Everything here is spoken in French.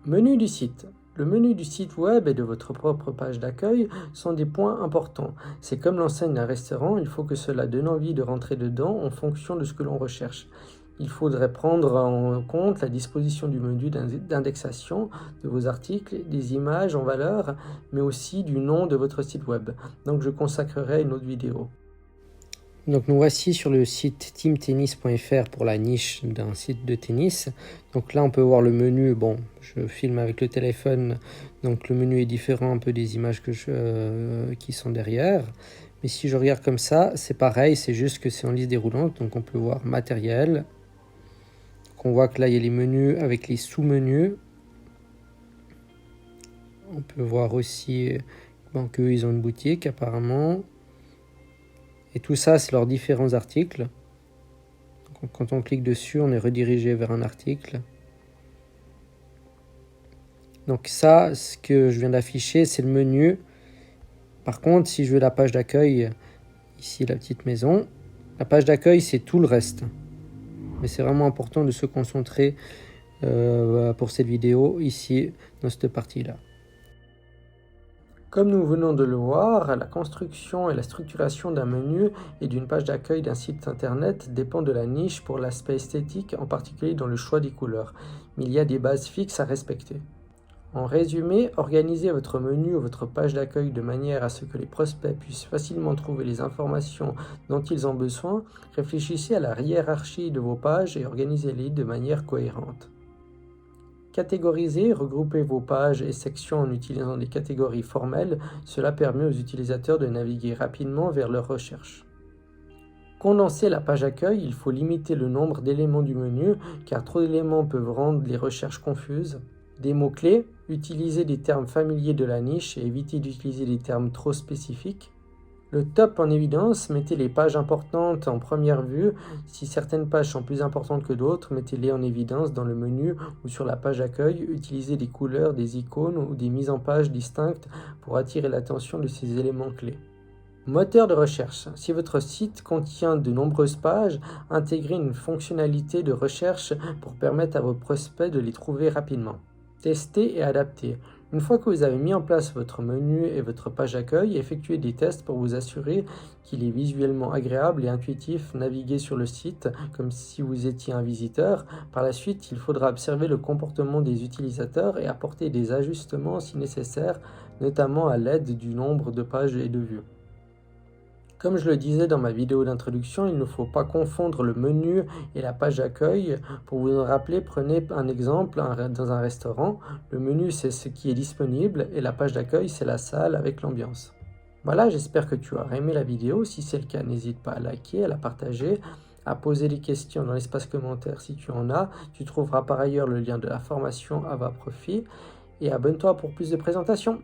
Menu du site. Le menu du site web et de votre propre page d'accueil sont des points importants. C'est comme l'enseigne d'un restaurant, il faut que cela donne envie de rentrer dedans en fonction de ce que l'on recherche. Il faudrait prendre en compte la disposition du menu d'indexation de vos articles, des images en valeur, mais aussi du nom de votre site web. Donc je consacrerai une autre vidéo. Donc nous voici sur le site teamtennis.fr pour la niche d'un site de tennis. Donc là on peut voir le menu, bon je filme avec le téléphone, donc le menu est différent un peu des images qui sont derrière. Mais si je regarde comme ça, c'est pareil, c'est juste que c'est en liste déroulante, donc on peut voir matériel. Donc on voit que là il y a les menus avec les sous-menus. On peut voir aussi qu'eux ils ont une boutique apparemment. Et tout ça, c'est leurs différents articles. Donc, quand on clique dessus, on est redirigé vers un article. Donc ça, ce que je viens d'afficher, c'est le menu. Par contre, si je veux la page d'accueil, ici la petite maison, la page d'accueil, c'est tout le reste. Mais c'est vraiment important de se concentrer pour cette vidéo, ici, dans cette partie-là. Comme nous venons de le voir, la construction et la structuration d'un menu et d'une page d'accueil d'un site internet dépend de la niche pour l'aspect esthétique, en particulier dans le choix des couleurs. Mais il y a des bases fixes à respecter. En résumé, organisez votre menu ou votre page d'accueil de manière à ce que les prospects puissent facilement trouver les informations dont ils ont besoin. Réfléchissez à la hiérarchie de vos pages et organisez-les de manière cohérente. Catégorisez, regroupez vos pages et sections en utilisant des catégories formelles. Cela permet aux utilisateurs de naviguer rapidement vers leurs recherches. Condensez la page accueil, il faut limiter le nombre d'éléments du menu, car trop d'éléments peuvent rendre les recherches confuses. Des mots-clés, utilisez des termes familiers de la niche et évitez d'utiliser des termes trop spécifiques. Le top en évidence, mettez les pages importantes en première vue. Si certaines pages sont plus importantes que d'autres, mettez-les en évidence dans le menu ou sur la page d'accueil. Utilisez des couleurs, des icônes ou des mises en page distinctes pour attirer l'attention de ces éléments clés. Moteur de recherche. Si votre site contient de nombreuses pages, intégrez une fonctionnalité de recherche pour permettre à vos prospects de les trouver rapidement. Tester et adapter. Une fois que vous avez mis en place votre menu et votre page d'accueil, effectuez des tests pour vous assurer qu'il est visuellement agréable et intuitif. Naviguer sur le site comme si vous étiez un visiteur. Par la suite, il faudra observer le comportement des utilisateurs et apporter des ajustements si nécessaire, notamment à l'aide du nombre de pages et de vues. Comme je le disais dans ma vidéo d'introduction, il ne faut pas confondre le menu et la page d'accueil. Pour vous en rappeler, prenez un exemple dans un restaurant. Le menu, c'est ce qui est disponible et la page d'accueil, c'est la salle avec l'ambiance. Voilà, j'espère que tu as aimé la vidéo. Si c'est le cas, n'hésite pas à liker, à la partager, à poser des questions dans l'espace commentaire si tu en as. Tu trouveras par ailleurs le lien de la formation à bas profit. Et abonne-toi pour plus de présentations.